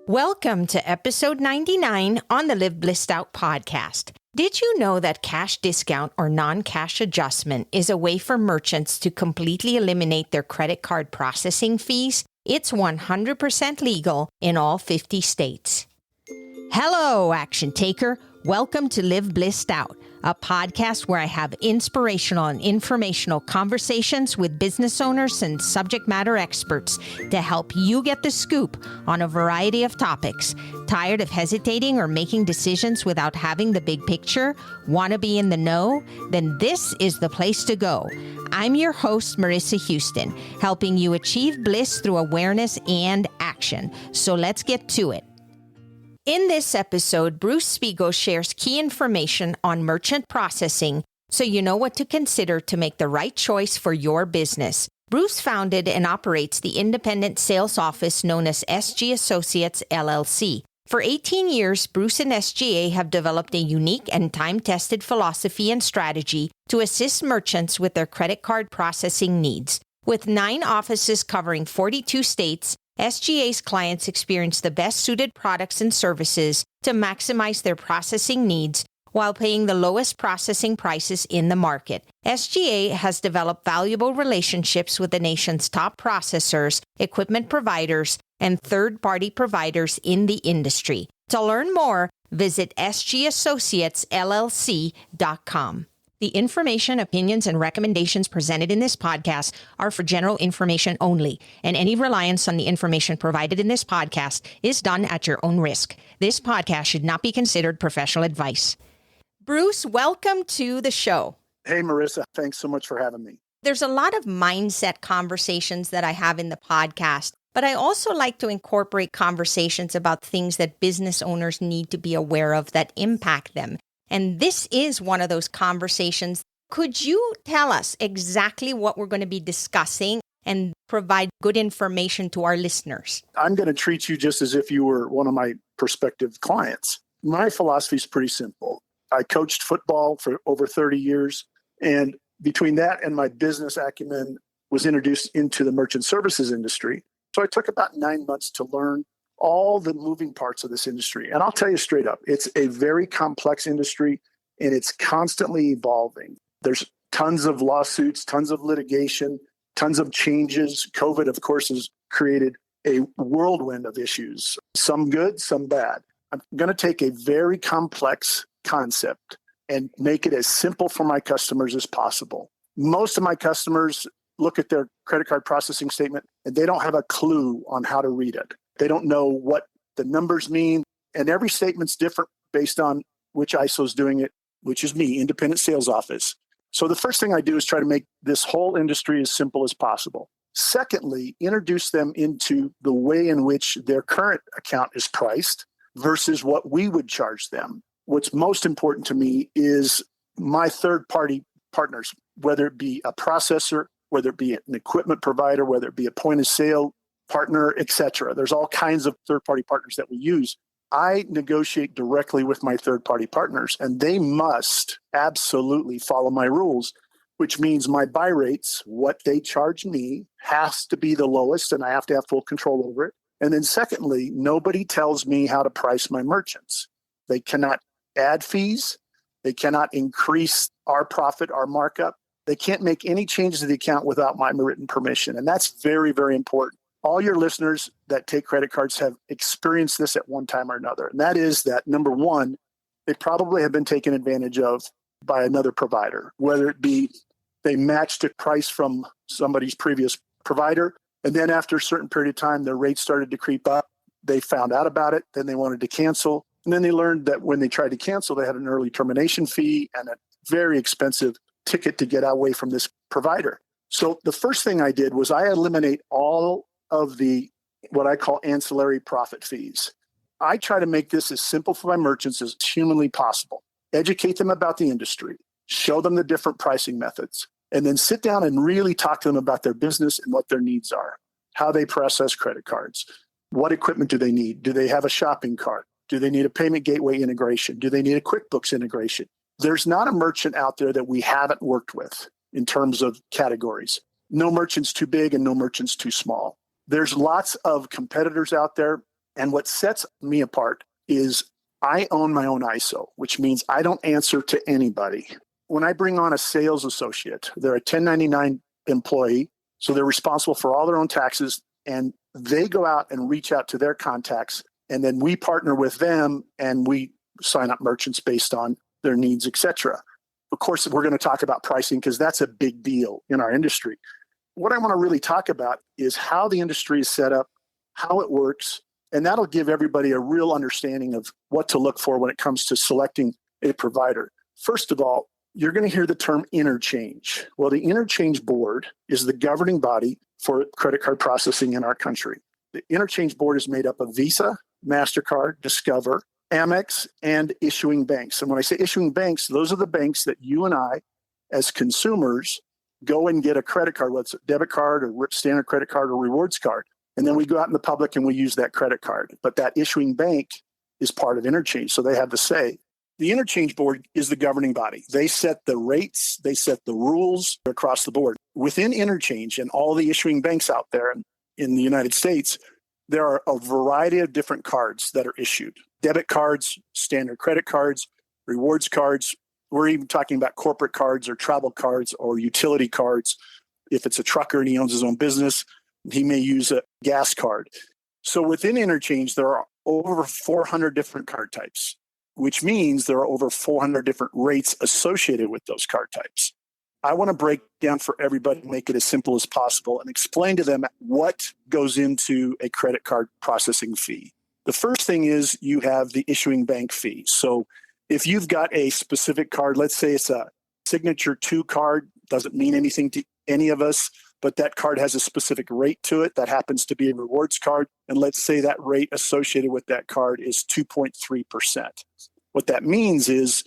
Welcome to episode 99 on the Live Blissed Out podcast. Did you know that cash discount or non-cash adjustment is a way for merchants to completely eliminate their credit card processing fees? It's 100% legal in all 50 states. Hello, action taker. Welcome to Live Blissed Out, a podcast where I have inspirational and informational conversations with business owners and subject matter experts to help you get the scoop on a variety of topics. Tired of hesitating or making decisions without having the big picture? Want to be in the know? Then this is the place to go. I'm your host, Marissa Houston, helping you achieve bliss through awareness and action. So let's get to it. In this episode, Bruce Speegle shares key information on merchant processing so you know what to consider to make the right choice for your business. Bruce founded and operates the independent sales office known as SG Associates, LLC. For 18 years, Bruce and SGA have developed a unique and time-tested philosophy and strategy to assist merchants with their credit card processing needs. With 9 offices covering 42 states, SGA's clients experience the best-suited products and services to maximize their processing needs while paying the lowest processing prices in the market. SGA has developed valuable relationships with the nation's top processors, equipment providers, and third-party providers in the industry. To learn more, visit sgassociatesllc.com. The information, opinions, and recommendations presented in this podcast are for general information only, and any reliance on the information provided in this podcast is done at your own risk. This podcast should not be considered professional advice. Bruce, welcome to the show. Hey, Marissa. Thanks so much for having me. There's a lot of mindset conversations that I have in the podcast, but I also like to incorporate conversations about things that business owners need to be aware of that impact them. And this is one of those conversations. Could you tell us exactly what we're going to be discussing and provide good information to our listeners? I'm going to treat you just as if you were one of my prospective clients. My philosophy is pretty simple. I coached football for over 30 years. And between that and my business acumen was introduced into the merchant services industry. So I took about 9 months to learn all the moving parts of this industry. And I'll tell you straight up, it's a very complex industry and it's constantly evolving. There's tons of lawsuits, tons of litigation, tons of changes. COVID, of course, has created a whirlwind of issues, some good, some bad. I'm going to take a very complex concept and make it as simple for my customers as possible. Most of my customers look at their credit card processing statement and they don't have a clue on how to read it. They don't know what the numbers mean. And every statement's different based on which ISO is doing it, which is me, independent sales office. So the first thing I do is try to make this whole industry as simple as possible. Secondly, introduce them into the way in which their current account is priced versus what we would charge them. What's most important to me is my third-party partners, whether it be a processor, whether it be an equipment provider, whether it be a point-of-sale partner, etc. There's all kinds of third-party partners that we use. I negotiate directly with my third-party partners, and they must absolutely follow my rules, which means my buy rates, what they charge me, has to be the lowest, and I have to have full control over it. And then secondly, nobody tells me how to price my merchants. They cannot add fees. They cannot increase our profit, our markup. They can't make any changes to the account without my written permission, and that's very, very important. All your listeners that take credit cards have experienced this at one time or another. And that is that, number one, they probably have been taken advantage of by another provider, whether it be they matched a price from somebody's previous provider. And then after a certain period of time, their rates started to creep up. They found out about it. Then they wanted to cancel. And then they learned that when they tried to cancel, they had an early termination fee and a very expensive ticket to get away from this provider. So the first thing I did was I eliminate all of the what I call ancillary profit fees. I try to make this as simple for my merchants as humanly possible. Educate them about the industry, show them the different pricing methods, and then sit down and really talk to them about their business and what their needs are, how they process credit cards, what equipment do they need? Do they have a shopping cart? Do they need a payment gateway integration? Do they need a QuickBooks integration? There's not a merchant out there that we haven't worked with in terms of categories. No merchant's too big and no merchant's too small. There's lots of competitors out there, And what sets me apart is I own my own ISO, which means I don't answer to anybody. When I bring on a sales associate, they're a 1099 employee, so they're responsible for all their own taxes, and they go out and reach out to their contacts, and then we partner with them and we sign up merchants based on their needs, etc. Of course, we're going to talk about pricing because that's a big deal in our industry. What I want to really talk about is how the industry is set up, how it works, and that'll give everybody a real understanding of what to look for when it comes to selecting a provider. First of all, you're going to hear the term interchange. Well, the Interchange Board is the governing body for credit card processing in our country. The Interchange Board is made up of Visa, MasterCard, Discover, Amex, and issuing banks. And when I say issuing banks, those are the banks that you and I, as consumers, go and get a credit card, whether it's a debit card or standard credit card or rewards card. And then we go out in the public and we use that credit card. But that issuing bank is part of Interchange, so they have the say. The Interchange Board is the governing body. They set the rates, they set the rules across the board. Within Interchange and all the issuing banks out there in the United States, there are a variety of different cards that are issued. Debit cards, standard credit cards, rewards cards. We're even talking about corporate cards or travel cards or utility cards. If it's a trucker and he owns his own business, he may use a gas card. So within Interchange, there are over 400 different card types, which means there are over 400 different rates associated with those card types. I want to break down for everybody, make it as simple as possible, and explain to them what goes into a credit card processing fee. The first thing is you have the issuing bank fee. So if you've got a specific card, let's say it's a Signature 2 card, doesn't mean anything to any of us, but that card has a specific rate to it. That happens to be a rewards card. And let's say that rate associated with that card is 2.3%. What that means is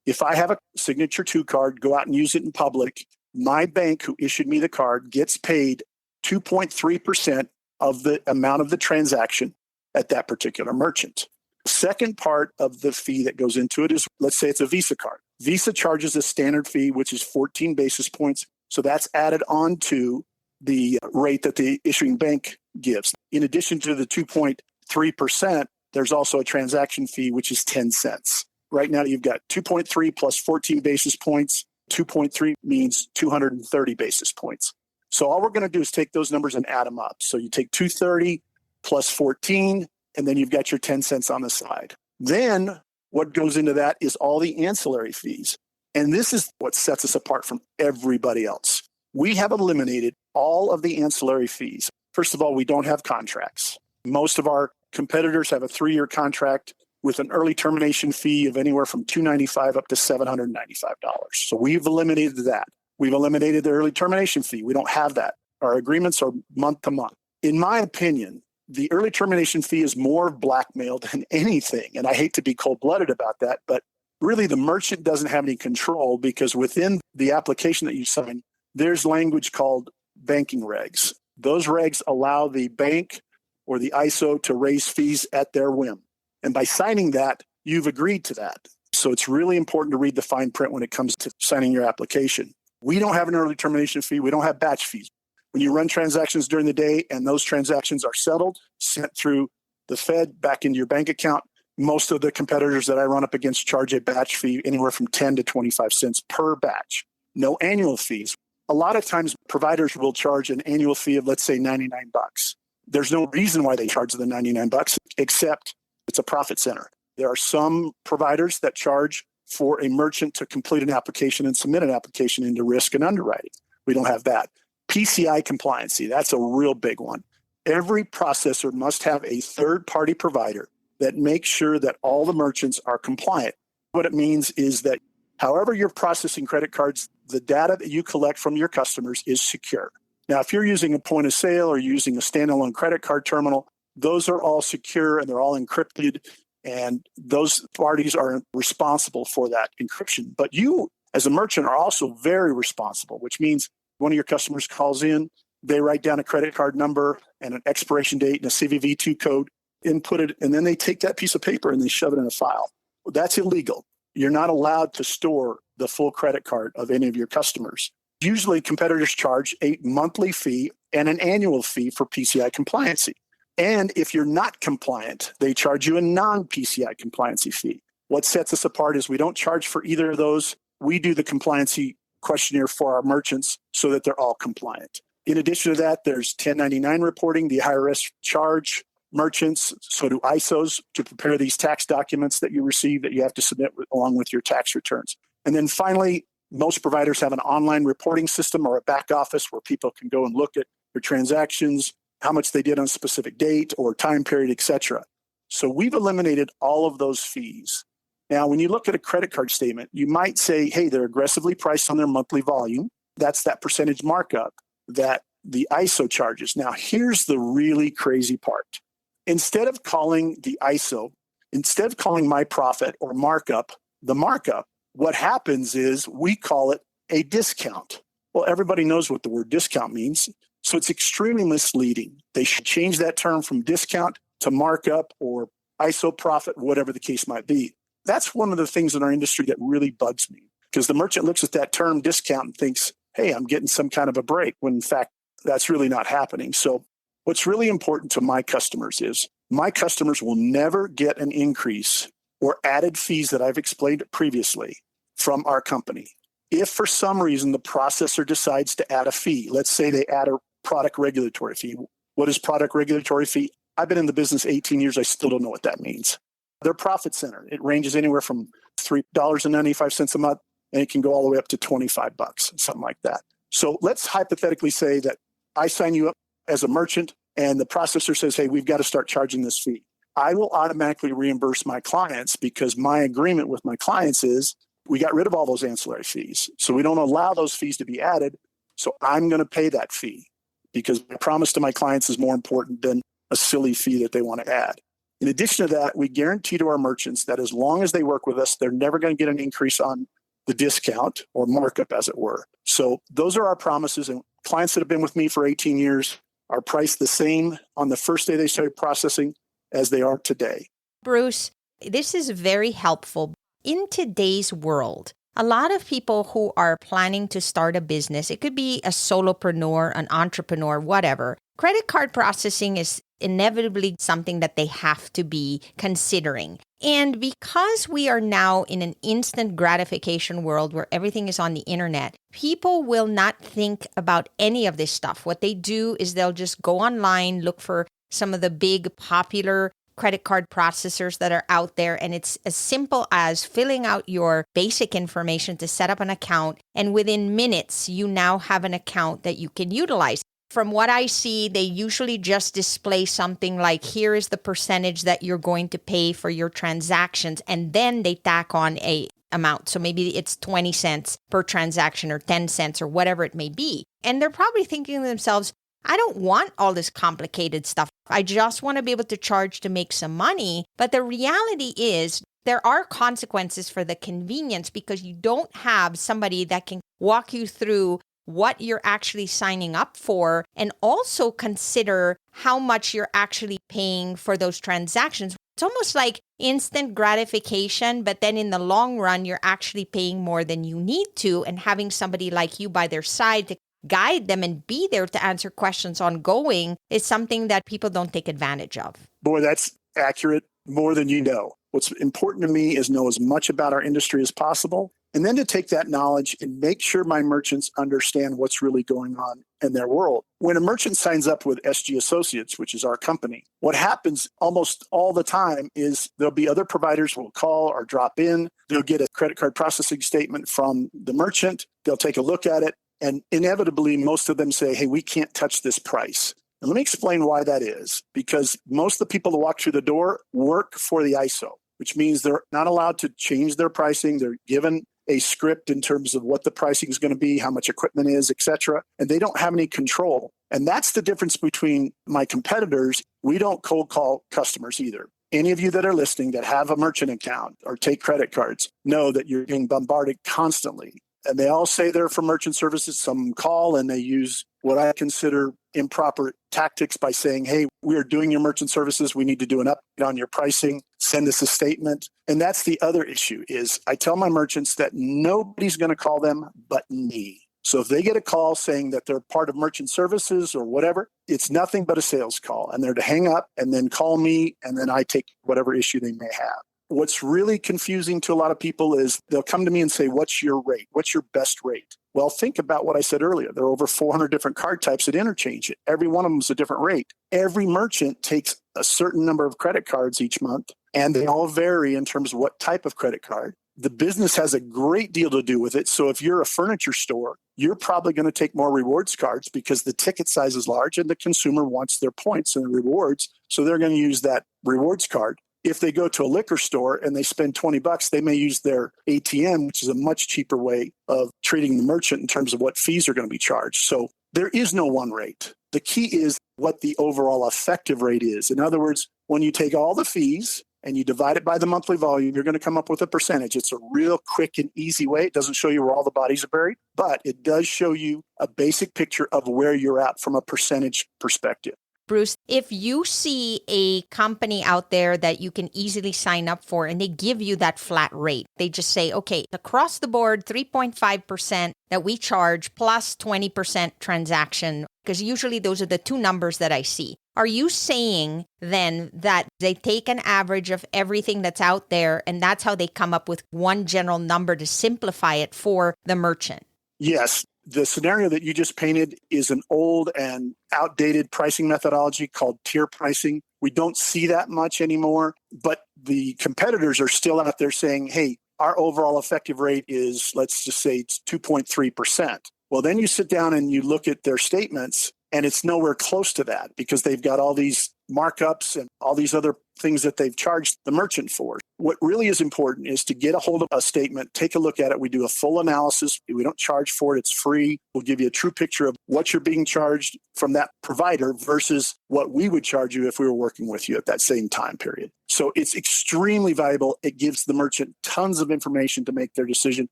if I have a Signature 2 card, go out and use it in public, my bank who issued me the card gets paid 2.3% of the amount of the transaction at that particular merchant. Second part of the fee that goes into it is, let's say it's a Visa card. Visa charges a standard fee, which is 14 basis points. So that's added on to the rate that the issuing bank gives. In addition to the 2.3%, there's also a transaction fee, which is 10 cents. Right now, you've got 2.3 plus 14 basis points. 2.3 means 230 basis points. So all we're going to do is take those numbers and add them up. So you take 230 plus 14, and then you've got your 10 cents on the side. Then what goes into that is all the ancillary fees. And this is what sets us apart from everybody else. We have eliminated all of the ancillary fees. First of all, we don't have contracts. Most of our competitors have a 3-year contract with an early termination fee of anywhere from $295 up to $795. So we've eliminated that. We've eliminated the early termination fee. We don't have that. Our agreements are month to month. In my opinion, the early termination fee is more blackmail than anything. And I hate to be cold-blooded about that, but really the merchant doesn't have any control because within the application that you sign, there's language called banking regs. Those regs allow the bank or the ISO to raise fees at their whim. And by signing that, you've agreed to that. So it's really important to read the fine print when it comes to signing your application. We don't have an early termination fee. We don't have batch fees. When you run transactions during the day and those transactions are settled, sent through the Fed back into your bank account, most of the competitors that I run up against charge a batch fee anywhere from 10 to 25 cents per batch. No annual fees. A lot of times providers will charge an annual fee of, let's say, $99. There's no reason why they charge the $99 except it's a profit center. There are some providers that charge for a merchant to complete an application and submit an application into risk and underwriting. We don't have that. PCI compliancy, that's a real big one. Every processor must have a third-party provider that makes sure that all the merchants are compliant. What it means is that however you're processing credit cards, the data that you collect from your customers is secure. Now, if you're using a point of sale or using a standalone credit card terminal, those are all secure and they're all encrypted, and those parties are responsible for that encryption. But you, as a merchant, are also very responsible, which means one of your customers calls in, they write down a credit card number and an expiration date and a CVV2 code, input it, and then they take that piece of paper and they shove it in a file. That's illegal. You're not allowed to store the full credit card of any of your customers. Usually competitors charge a monthly fee and an annual fee for PCI compliancy. And if you're not compliant, they charge you a non-PCI compliancy fee. What sets us apart is we don't charge for either of those. We do the compliancy questionnaire for our merchants so that they're all compliant. In addition to that, there's 1099 reporting. The IRS charge merchants, so do ISOs, to prepare these tax documents that you receive that you have to submit along with your tax returns. And then finally, most providers have an online reporting system or a back office where people can go and look at their transactions, how much they did on a specific date or time period, et cetera. So we've eliminated all of those fees. Now, when you look at a credit card statement, you might say, hey, they're aggressively priced on their monthly volume. That's that percentage markup that the ISO charges. Now, here's the really crazy part. Instead of calling the ISO, instead of calling my profit or markup the markup, what happens is we call it a discount. Well, everybody knows what the word discount means, so it's extremely misleading. They should change that term from discount to markup or ISO profit, whatever the case might be. That's one of the things in our industry that really bugs me, because the merchant looks at that term discount and thinks, hey, I'm getting some kind of a break, when in fact, that's really not happening. So what's really important to my customers is my customers will never get an increase or added fees that I've explained previously from our company. If for some reason the processor decides to add a fee, let's say they add a product regulatory fee. What is product regulatory fee? I've been in the business 18 years. I still don't know what that means. Their profit center, it ranges anywhere from $3.95 a month, and it can go all the way up to $25, something like that. So let's hypothetically say that I sign you up as a merchant and the processor says, hey, we've got to start charging this fee. I will automatically reimburse my clients because my agreement with my clients is we got rid of all those ancillary fees. So we don't allow those fees to be added. So I'm going to pay that fee because my promise to my clients is more important than a silly fee that they want to add. In addition to that, we guarantee to our merchants that as long as they work with us, they're never going to get an increase on the discount or markup, as it were. So those are our promises. And clients that have been with me for 18 years are priced the same on the first day they started processing as they are today. Bruce, this is very helpful. In today's world, a lot of people who are planning to start a business, it could be a solopreneur, an entrepreneur, whatever. Credit card processing is inevitably something that they have to be considering. And because we are now in an instant gratification world where everything is on the internet, people will not think about any of this stuff. What they do is they'll just go online, look for some of the big popular credit card processors that are out there. And it's as simple as filling out your basic information to set up an account. And within minutes, you now have an account that you can utilize. From what I see, they usually just display something like, here is the percentage that you're going to pay for your transactions. And then they tack on a amount. So maybe it's 20 cents per transaction or 10 cents or whatever it may be. And they're probably thinking to themselves, I don't want all this complicated stuff. I just want to be able to charge to make some money. But the reality is there are consequences for the convenience because you don't have somebody that can walk you through what you're actually signing up for and also consider how much you're actually paying for those transactions. It's almost like instant gratification, but then in the long run, you're actually paying more than you need to, and having somebody like you by their side to guide them and be there to answer questions ongoing is something that people don't take advantage of. Boy, that's accurate, more than you know. What's important to me is know as much about our industry as possible, and then to take that knowledge and make sure my merchants understand what's really going on in their world. When a merchant signs up with SG Associates, which is our company, what happens almost all the time is there'll be other providers who will call or drop in. They'll get a credit card processing statement from the merchant. They'll take a look at it. And inevitably, most of them say, hey, we can't touch this price. And let me explain why that is. Because most of the people that walk through the door work for the ISO, which means they're not allowed to change their pricing. They're given a script in terms of what the pricing is going to be, how much equipment is, et cetera. And they don't have any control. And that's the difference between my competitors. We don't cold call customers either. Any of you that are listening that have a merchant account or take credit cards know that you're being bombarded constantly. And they all say they're for merchant services. Some call and they use what I consider improper tactics by saying, hey, we are doing your merchant services. We need to do an update on your pricing. Send us a statement. And that's the other issue is I tell my merchants that nobody's going to call them but me. So if they get a call saying that they're part of merchant services or whatever, it's nothing but a sales call. And they're to hang up and then call me, and then I take whatever issue they may have. What's really confusing to a lot of people is they'll come to me and say, what's your rate? What's your best rate? Well, think about what I said earlier. There are over 400 different card types that interchange it. Every one of them is a different rate. Every merchant takes a certain number of credit cards each month, and they all vary in terms of what type of credit card. The business has a great deal to do with it. So if you're a furniture store, you're probably going to take more rewards cards because the ticket size is large and the consumer wants their points and rewards. So they're going to use that rewards card. If they go to a liquor store and they spend $20, they may use their ATM, which is a much cheaper way of treating the merchant in terms of what fees are going to be charged. So there is no one rate. The key is what the overall effective rate is. In other words, when you take all the fees and you divide it by the monthly volume, you're going to come up with a percentage. It's a real quick and easy way. It doesn't show you where all the bodies are buried, but it does show you a basic picture of where you're at from a percentage perspective. Bruce, if you see a company out there that you can easily sign up for and they give you that flat rate, they just say, okay, across the board, 3.5% that we charge plus 20% transaction, because usually those are the two numbers that I see. Are you saying then that they take an average of everything that's out there and that's how they come up with one general number to simplify it for the merchant? Yes. The scenario that you just painted is an old and outdated pricing methodology called tier pricing. We don't see that much anymore, but the competitors are still out there saying, hey, our overall effective rate is, let's just say it's 2.3%. Well, then you sit down and you look at their statements and it's nowhere close to that because they've got all these markups and all these other things that they've charged the merchant for. What really is important is to get a hold of a statement, take a look at it. We do a full analysis. We don't charge for it. It's free. We'll give you a true picture of what you're being charged from that provider versus what we would charge you if we were working with you at that same time period. So it's extremely valuable. It gives the merchant tons of information to make their decision.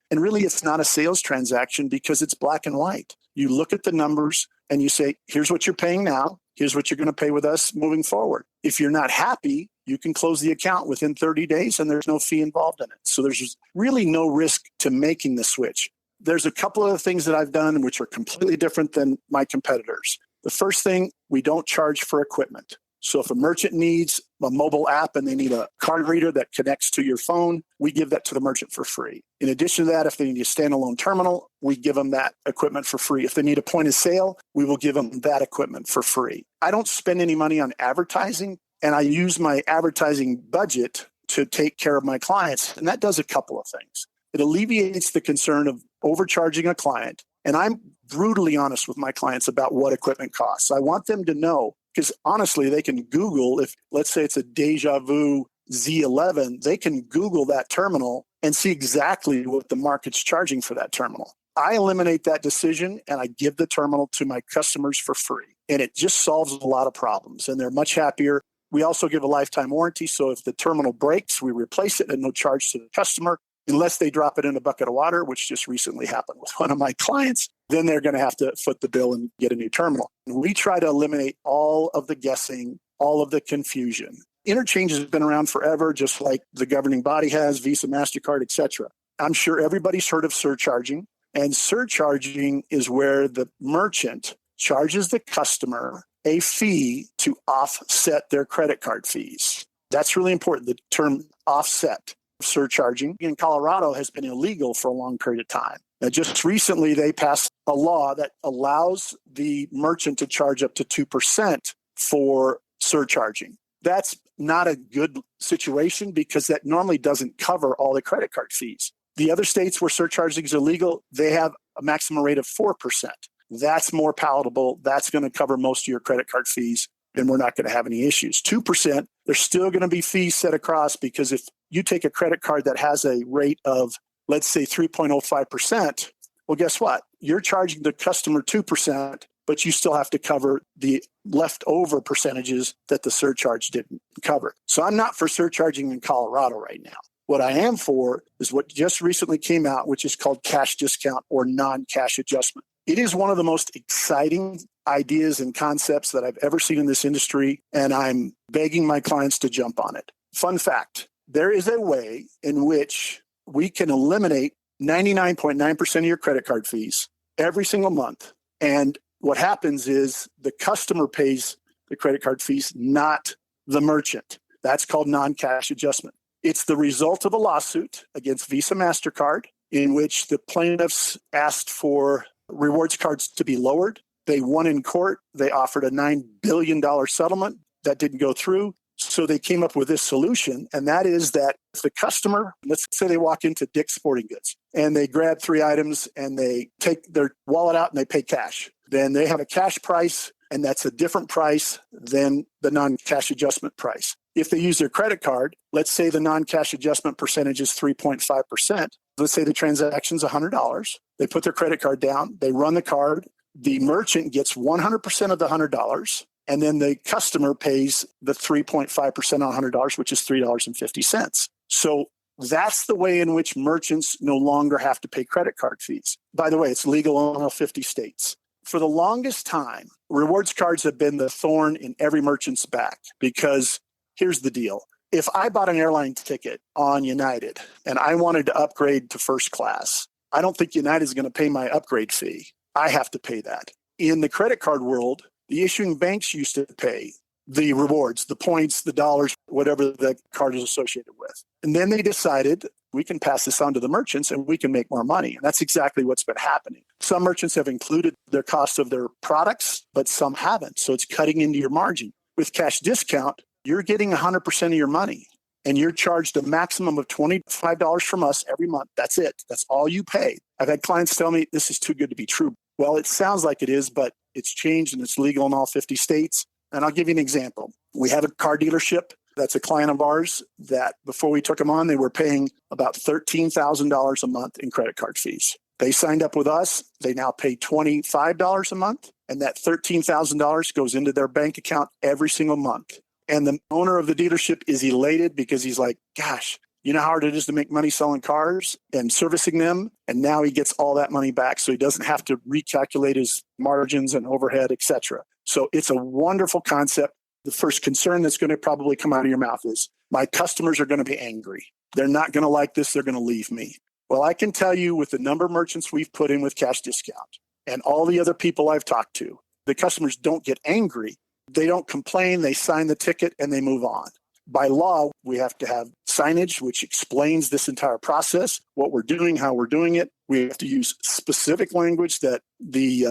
And really, it's not a sales transaction because it's black and white. You look at the numbers and you say, here's what you're paying now. Here's what you're going to pay with us moving forward. If you're not happy, you can close the account within 30 days and there's no fee involved in it. So there's really no risk to making the switch. There's a couple of things that I've done which are completely different than my competitors. The first thing, we don't charge for equipment. So if a merchant needs a mobile app and they need a card reader that connects to your phone, we give that to the merchant for free. In addition to that, if they need a standalone terminal, we give them that equipment for free. If they need a point of sale, we will give them that equipment for free. I don't spend any money on advertising, and I use my advertising budget to take care of my clients. And that does a couple of things. It alleviates the concern of overcharging a client. And I'm brutally honest with my clients about what equipment costs. I want them to know, because honestly, they can Google, if let's say it's a Deja Vu Z11, they can Google that terminal and see exactly what the market's charging for that terminal. I eliminate that decision and I give the terminal to my customers for free. And it just solves a lot of problems and they're much happier. We also give a lifetime warranty. So if the terminal breaks, we replace it at no charge to the customer, unless they drop it in a bucket of water, which just recently happened with one of my clients. Then they're going to have to foot the bill and get a new terminal. We try to eliminate all of the guessing, all of the confusion. Interchange has been around forever, just like the governing body has, Visa, MasterCard, etc. I'm sure everybody's heard of surcharging. And surcharging is where the merchant charges the customer a fee to offset their credit card fees. That's really important, the term offset. Surcharging in Colorado has been illegal for a long period of time. Now, just recently, they passed a law that allows the merchant to charge up to 2% for surcharging. That's not a good situation because that normally doesn't cover all the credit card fees. The other states where surcharging is illegal, they have a maximum rate of 4%. That's more palatable. That's going to cover most of your credit card fees, and we're not going to have any issues. 2%, there's still going to be fees set across because if you take a credit card that has a rate of, let's say, 3.05%, well, guess what? You're charging the customer 2%, but you still have to cover the leftover percentages that the surcharge didn't cover. So I'm not for surcharging in Colorado right now. What I am for is what just recently came out, which is called cash discount or non-cash adjustment. It is one of the most exciting ideas and concepts that I've ever seen in this industry, and I'm begging my clients to jump on it. Fun fact, there is a way in which we can eliminate 99.9% of your credit card fees every single month. And what happens is the customer pays the credit card fees, not the merchant. That's called non-cash adjustment. It's the result of a lawsuit against Visa MasterCard in which the plaintiffs asked for rewards cards to be lowered. They won in court. They offered a $9 billion settlement that didn't go through. So they came up with this solution, and that is that if the customer, let's say they walk into Dick's Sporting Goods and they grab 3 items and they take their wallet out and they pay cash, then they have a cash price, and that's a different price than the non-cash adjustment price. If they use their credit card, let's say the non-cash adjustment percentage is 3.5%. Let's say the transaction's $100. They put their credit card down, they run the card, the merchant gets 100% of the $100, and then the customer pays the 3.5% on $100, which is $3.50. So that's the way in which merchants no longer have to pay credit card fees. By the way, it's legal in all 50 states. For the longest time, rewards cards have been the thorn in every merchant's back because here's the deal. If I bought an airline ticket on United and I wanted to upgrade to first class, I don't think United is going to pay my upgrade fee. I have to pay that. In the credit card world, the issuing banks used to pay the rewards, the points, the dollars, whatever the card is associated with. And then they decided we can pass this on to the merchants and we can make more money. And that's exactly what's been happening. Some merchants have included their cost of their products, but some haven't. So it's cutting into your margin. With cash discount, you're getting 100% of your money and you're charged a maximum of $25 from us every month. That's it. That's all you pay. I've had clients tell me this is too good to be true. Well, it sounds like it is, but it's changed and it's legal in all 50 states. And I'll give you an example. We have a car dealership that's a client of ours that before we took them on, they were paying about $13,000 a month in credit card fees. They signed up with us. They now pay $25 a month, and that $13,000 goes into their bank account every single month. And the owner of the dealership is elated because he's like, gosh, you know how hard it is to make money selling cars and servicing them? And now he gets all that money back. So he doesn't have to recalculate his margins and overhead, et cetera. So it's a wonderful concept. The first concern that's going to probably come out of your mouth is my customers are going to be angry. They're not going to like this. They're going to leave me. Well, I can tell you with the number of merchants we've put in with cash discount and all the other people I've talked to, the customers don't get angry. They don't complain. They sign the ticket and they move on. By law, we have to have signage which explains this entire process, what we're doing, how we're doing it. We have to use specific language that the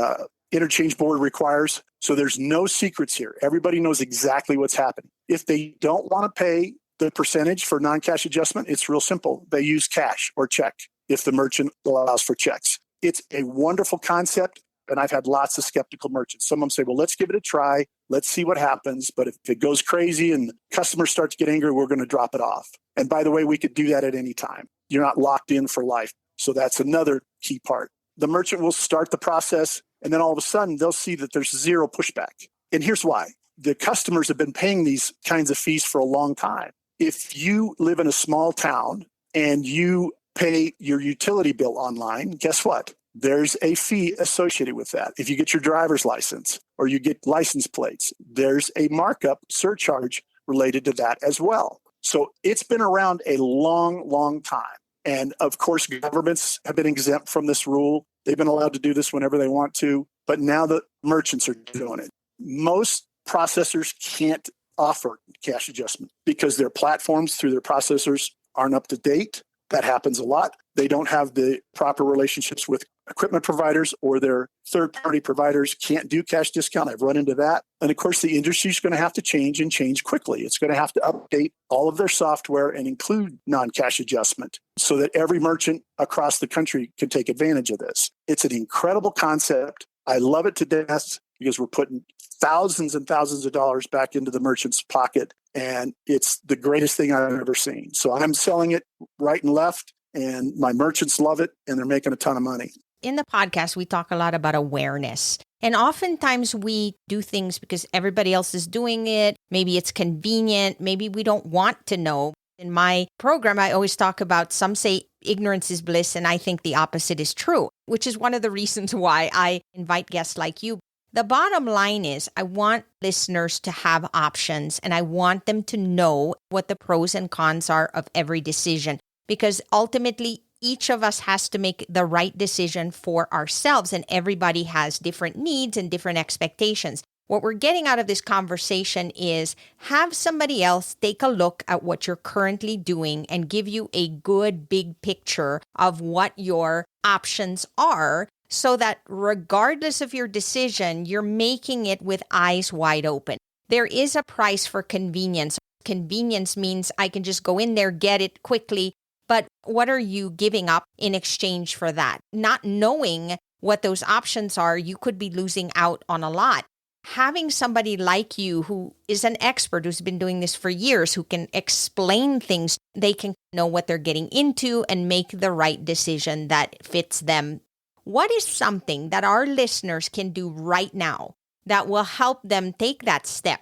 interchange board requires. So there's no secrets here. Everybody knows exactly what's happening. If they don't want to pay the percentage for non-cash adjustment, it's real simple. They use cash or check if the merchant allows for checks. It's a wonderful concept. And I've had lots of skeptical merchants. Some of them say, well, let's give it a try. Let's see what happens. But if it goes crazy and customers start to get angry, we're going to drop it off. And by the way, we could do that at any time. You're not locked in for life. So that's another key part. The merchant will start the process, and then all of a sudden, they'll see that there's zero pushback. And here's why. The customers have been paying these kinds of fees for a long time. If you live in a small town and you pay your utility bill online, guess what? There's a fee associated with that. If you get your driver's license or you get license plates, there's a markup surcharge related to that as well. So it's been around a long, long time. And of course, governments have been exempt from this rule. They've been allowed to do this whenever they want to, but now the merchants are doing it. Most processors can't offer cash adjustment because their platforms through their processors aren't up to date. That happens a lot. They don't have the proper relationships with equipment providers, or their third-party providers can't do cash discount. I've run into that. And of course, the industry is going to have to change and change quickly. It's going to have to update all of their software and include non-cash adjustment so that every merchant across the country can take advantage of this. It's an incredible concept. I love it to death because we're putting thousands and thousands of dollars back into the merchant's pocket. And it's the greatest thing I've ever seen. So I'm selling it right and left, and my merchants love it, and they're making a ton of money. In the podcast, we talk a lot about awareness. And oftentimes we do things because everybody else is doing it. Maybe it's convenient. Maybe we don't want to know. In my program, I always talk about some say ignorance is bliss, and I think the opposite is true, which is one of the reasons why I invite guests like you. The bottom line is I want listeners to have options, and I want them to know what the pros and cons are of every decision, because ultimately each of us has to make the right decision for ourselves, and everybody has different needs and different expectations. What we're getting out of this conversation is have somebody else take a look at what you're currently doing and give you a good big picture of what your options are, so that regardless of your decision, you're making it with eyes wide open. There is a price for convenience. Convenience means I can just go in there, get it quickly. But what are you giving up in exchange for that? Not knowing what those options are, you could be losing out on a lot. Having somebody like you who is an expert, who's been doing this for years, who can explain things, they can know what they're getting into and make the right decision that fits them. What is something that our listeners can do right now that will help them take that step?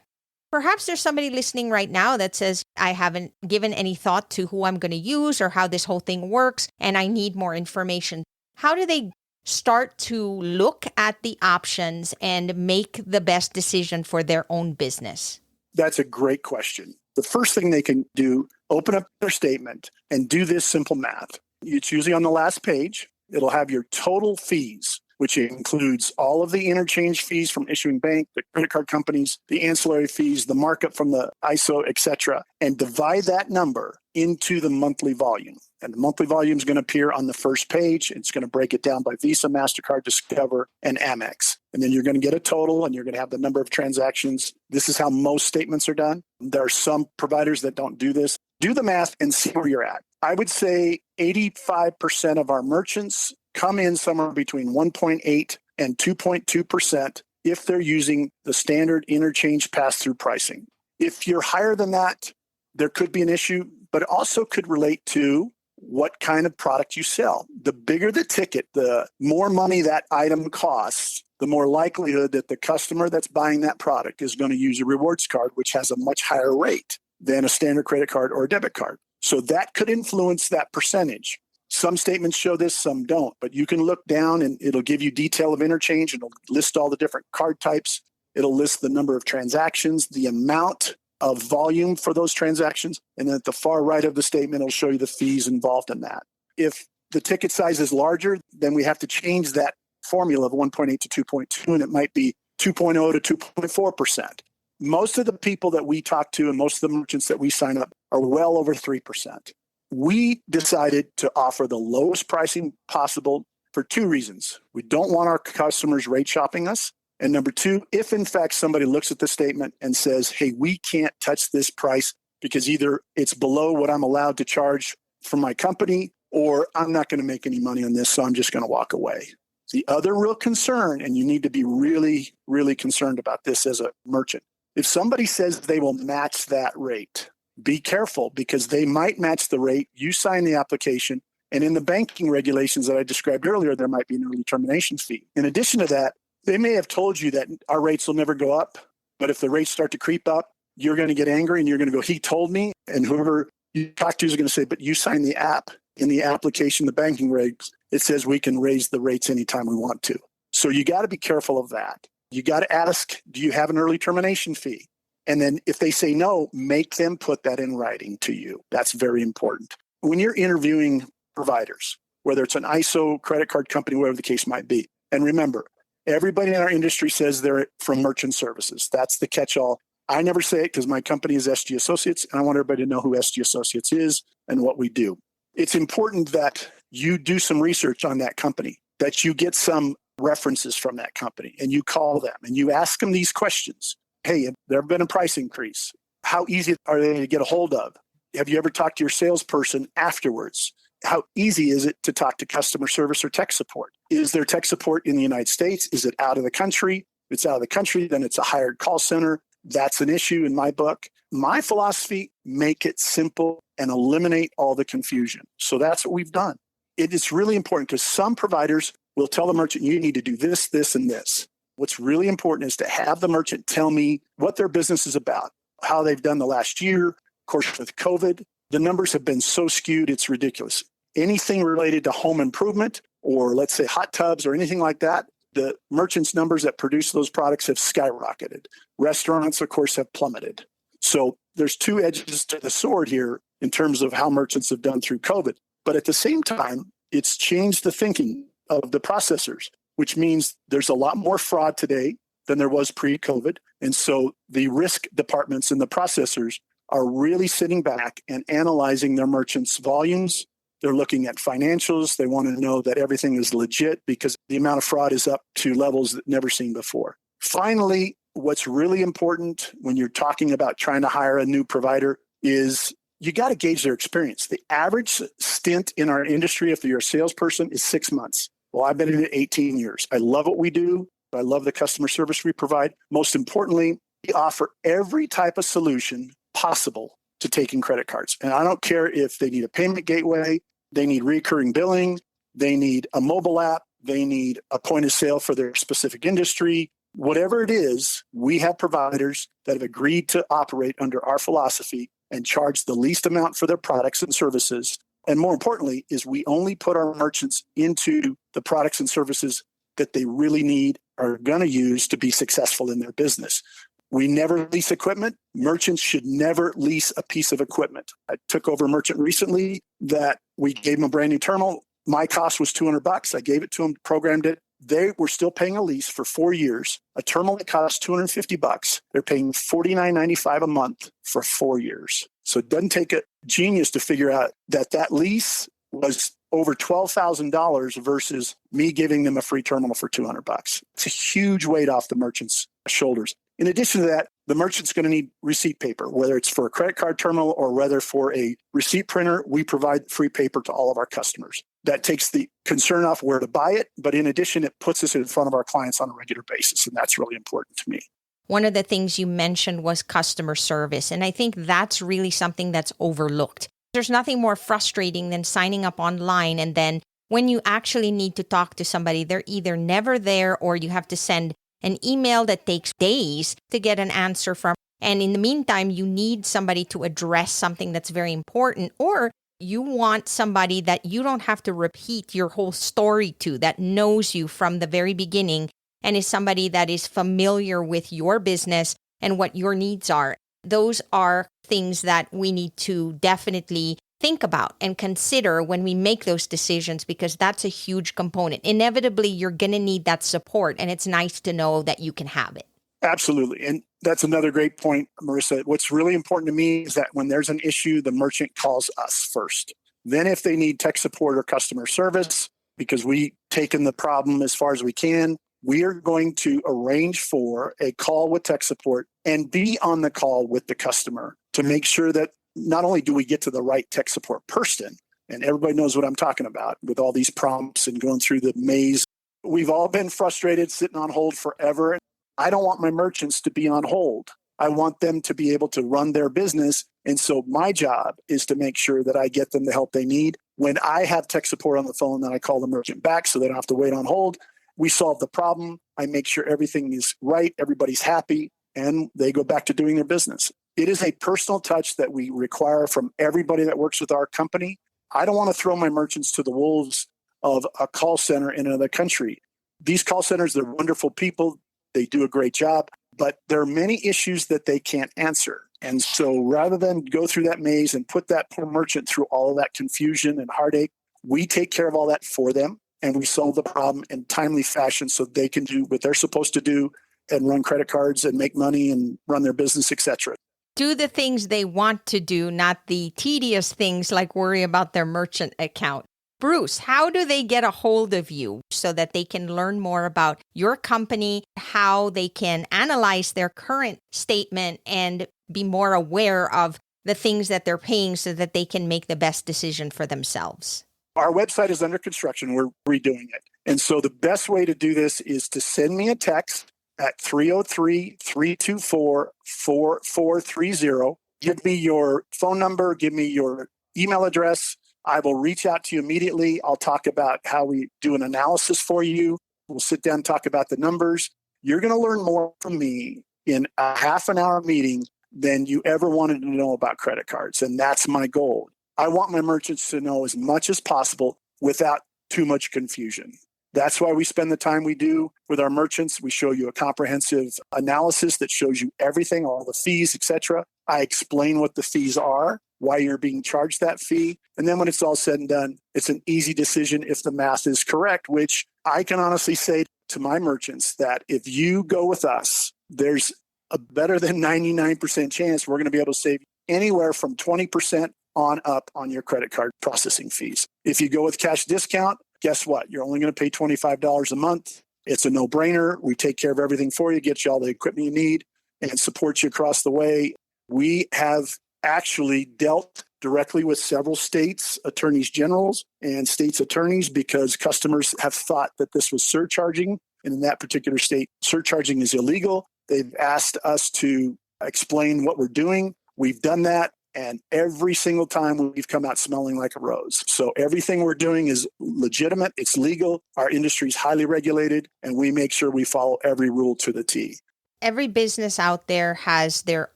Perhaps there's somebody listening right now that says, I haven't given any thought to who I'm going to use or how this whole thing works, and I need more information. How do they start to look at the options and make the best decision for their own business? That's a great question. The first thing they can do, open up their statement and do this simple math. It's usually on the last page. It'll have your total fees, which includes all of the interchange fees from issuing bank, the credit card companies, the ancillary fees, the markup from the ISO, et cetera, and divide that number into the monthly volume. And the monthly volume is going to appear on the first page. It's going to break it down by Visa, MasterCard, Discover, and Amex. And then you're going to get a total, and you're going to have the number of transactions. This is how most statements are done. There are some providers that don't do this. Do the math and see where you're at. I would say 85% of our merchants come in somewhere between 1.8 and 2.2% if they're using the standard interchange pass-through pricing. If you're higher than that, there could be an issue, but it also could relate to what kind of product you sell. The bigger the ticket, the more money that item costs, the more likelihood that the customer that's buying that product is going to use a rewards card, which has a much higher rate than a standard credit card or a debit card. So that could influence that percentage. Some statements show this, some don't, but you can look down and it'll give you detail of interchange. It'll list all the different card types. It'll list the number of transactions, the amount of volume for those transactions. And then at the far right of the statement, it'll show you the fees involved in that. If the ticket size is larger, then we have to change that formula of 1.8 to 2.2, and it might be 2.0 to 2.4%. Most of the people that we talk to and most of the merchants that we sign up are well over 3%. We decided to offer the lowest pricing possible for two reasons. We don't want our customers rate shopping us. And number two, if in fact somebody looks at the statement and says, hey, we can't touch this price because either it's below what I'm allowed to charge for my company, or I'm not going to make any money on this, so I'm just going to walk away. The other real concern, and you need to be really, really concerned about this as a merchant, if somebody says they will match that rate, be careful, because they might match the rate. You sign the application, and in the banking regulations that I described earlier, there might be an early termination fee. In addition to that, they may have told you that our rates will never go up, but if the rates start to creep up, you're going to get angry and you're going to go, he told me, and whoever you talk to is going to say, but you signed the app. In the application, the banking regs, it says we can raise the rates anytime we want to. So you got to be careful of that. You got to ask, do you have an early termination fee? And then if they say no, make them put that in writing to you. That's very important. When you're interviewing providers, whether it's an ISO, credit card company, whatever the case might be, and remember, everybody in our industry says they're from merchant services. That's the catch-all. I never say it because my company is SG Associates, and I want everybody to know who SG Associates is and what we do. It's important that you do some research on that company, that you get some references from that company, and you call them and you ask them these questions. Hey, have there been a price increase? How easy are they to get a hold of? Have you ever talked to your salesperson afterwards? How easy is it to talk to customer service or tech support? Is there tech support in the United States? Is it out of the country? If it's out of the country, then it's a hired call center. That's an issue in my book. My philosophy, make it simple and eliminate all the confusion. So that's what we've done. It is really important because some providers will tell the merchant, you need to do this, this, and this. What's really important is to have the merchant tell me what their business is about, how they've done the last year. Of course, with COVID, the numbers have been so skewed, it's ridiculous. Anything related to home improvement or let's say hot tubs or anything like that, the merchants' numbers that produce those products have skyrocketed. Restaurants, of course, have plummeted. So there's two edges to the sword here in terms of how merchants have done through COVID. But at the same time, it's changed the thinking of the processors, which means there's a lot more fraud today than there was pre-COVID. And so the risk departments and the processors are really sitting back and analyzing their merchants' volumes. They're looking at financials. They want to know that everything is legit because the amount of fraud is up to levels that never seen before. Finally, what's really important when you're talking about trying to hire a new provider is you got to gauge their experience. The average stint in our industry, if you're a salesperson, is 6 months. Well, I've been in it 18 years. I love what we do. I love the customer service we provide. Most importantly, we offer every type of solution possible to taking credit cards. And I don't care if they need a payment gateway, they need recurring billing, they need a mobile app, they need a point of sale for their specific industry. Whatever it is, we have providers that have agreed to operate under our philosophy and charge the least amount for their products and services. And more importantly, is we only put our merchants into the products and services that they really need, are going to use to be successful in their business. We never lease equipment. Merchants should never lease a piece of equipment. I took over a merchant recently that we gave them a brand new terminal. My cost was $200. I gave it to them, programmed it. They were still paying a lease for 4 years. A terminal that costs $250, they're paying $49.95 a month for 4 years. So it doesn't take a genius to figure out that that lease was over $12,000 versus me giving them a free terminal for $200. It's a huge weight off the merchant's shoulders. In addition to that, the merchant's going to need receipt paper, whether it's for a credit card terminal or whether for a receipt printer. We provide free paper to all of our customers. That takes the concern off where to buy it. But in addition, it puts us in front of our clients on a regular basis. And that's really important to me. One of the things you mentioned was customer service. And I think that's really something that's overlooked. There's nothing more frustrating than signing up online and then when you actually need to talk to somebody, they're either never there or you have to send an email that takes days to get an answer from. And in the meantime, you need somebody to address something that's very important, or you want somebody that you don't have to repeat your whole story to, that knows you from the very beginning and is somebody that is familiar with your business and what your needs are. Those are things that we need to definitely think about and consider when we make those decisions, because that's a huge component. Inevitably, you're going to need that support, and it's nice to know that you can have it. Absolutely. And that's another great point, Marissa. What's really important to me is that when there's an issue, the merchant calls us first. Then if they need tech support or customer service, because we've taken the problem as far as we can, we are going to arrange for a call with tech support and be on the call with the customer to make sure that not only do we get to the right tech support person, and everybody knows what I'm talking about with all these prompts and going through the maze. We've all been frustrated sitting on hold forever. I don't want my merchants to be on hold. I want them to be able to run their business. And so my job is to make sure that I get them the help they need. When I have tech support on the phone, then I call the merchant back so they don't have to wait on hold. We solve the problem. I make sure everything is right. Everybody's happy, and they go back to doing their business. It is a personal touch that we require from everybody that works with our company. I don't want to throw my merchants to the wolves of a call center in another country. These call centers, they're wonderful people. They do a great job, but there are many issues that they can't answer. And so rather than go through that maze and put that poor merchant through all of that confusion and heartache, we take care of all that for them, and we solve the problem in timely fashion so they can do what they're supposed to do and run credit cards and make money and run their business, etc. Do the things they want to do, not the tedious things like worry about their merchant account. Bruce, how do they get a hold of you so that they can learn more about your company, how they can analyze their current statement and be more aware of the things that they're paying so that they can make the best decision for themselves? Our website is under construction. We're redoing it. And so the best way to do this is to send me a text at 303-324-4430. Give me your phone number, give me your email address. I will reach out to you immediately. I'll talk about how we do an analysis for you. We'll sit down and talk about the numbers. You're going to learn more from me in a half an hour meeting than you ever wanted to know about credit cards. And that's my goal. I want my merchants to know as much as possible without too much confusion. That's why we spend the time we do with our merchants. We show you a comprehensive analysis that shows you everything, all the fees, etc. I explain what the fees are, why you're being charged that fee. And then when it's all said and done, it's an easy decision if the math is correct, which I can honestly say to my merchants that if you go with us, there's a better than 99% chance we're going to be able to save anywhere from 20% on up on your credit card processing fees. If you go with cash discount, guess what? You're only going to pay $25 a month. It's a no-brainer. We take care of everything for you, get you all the equipment you need, and support you across the way. We have actually dealt directly with several states, attorneys generals, and states attorneys because customers have thought that this was surcharging. And in that particular state, surcharging is illegal. They've asked us to explain what we're doing. We've done that. And every single time we've come out smelling like a rose. So everything we're doing is legitimate. It's legal. Our industry is highly regulated, and we make sure we follow every rule to the T. Every business out there has their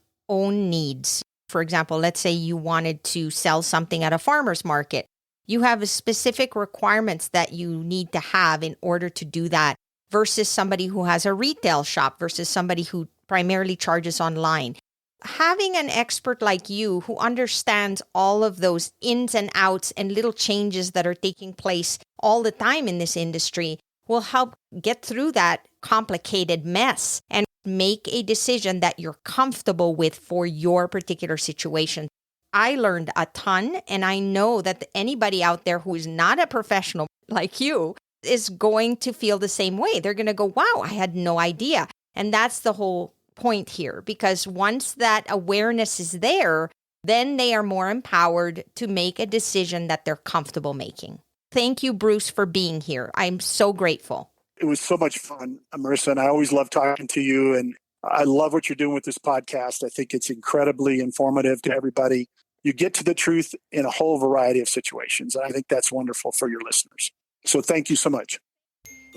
own needs. For example, let's say you wanted to sell something at a farmer's market. You have specific requirements that you need to have in order to do that versus somebody who has a retail shop versus somebody who primarily charges online. Having an expert like you who understands all of those ins and outs and little changes that are taking place all the time in this industry will help get through that complicated mess and make a decision that you're comfortable with for your particular situation. I learned a ton, and I know that anybody out there who is not a professional like you is going to feel the same way. They're going to go, wow, I had no idea. And that's the whole point here, because once that awareness is there, then they are more empowered to make a decision that they're comfortable making. Thank you, Bruce, for being here. I'm so grateful. It was so much fun, Marissa, and I always love talking to you. And I love what you're doing with this podcast. I think it's incredibly informative to everybody. You get to the truth in a whole variety of situations. And I think that's wonderful for your listeners. So thank you so much.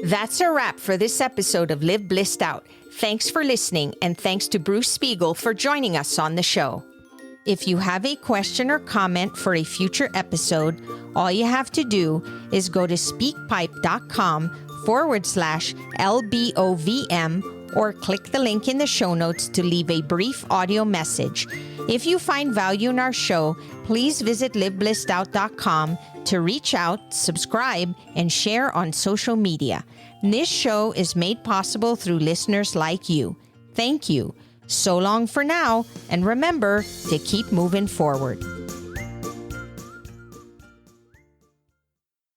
That's a wrap for this episode of Live Blissed Out. Thanks for listening, and thanks to Bruce Speegle for joining us on the show. If you have a question or comment for a future episode, all you have to do is go to speakpipe.com/LBOVM or click the link in the show notes to leave a brief audio message. If you find value in our show, please visit liveblessedout.com to reach out, subscribe, and share on social media. This show is made possible through listeners like you. Thank you. So long for now, and remember to keep moving forward.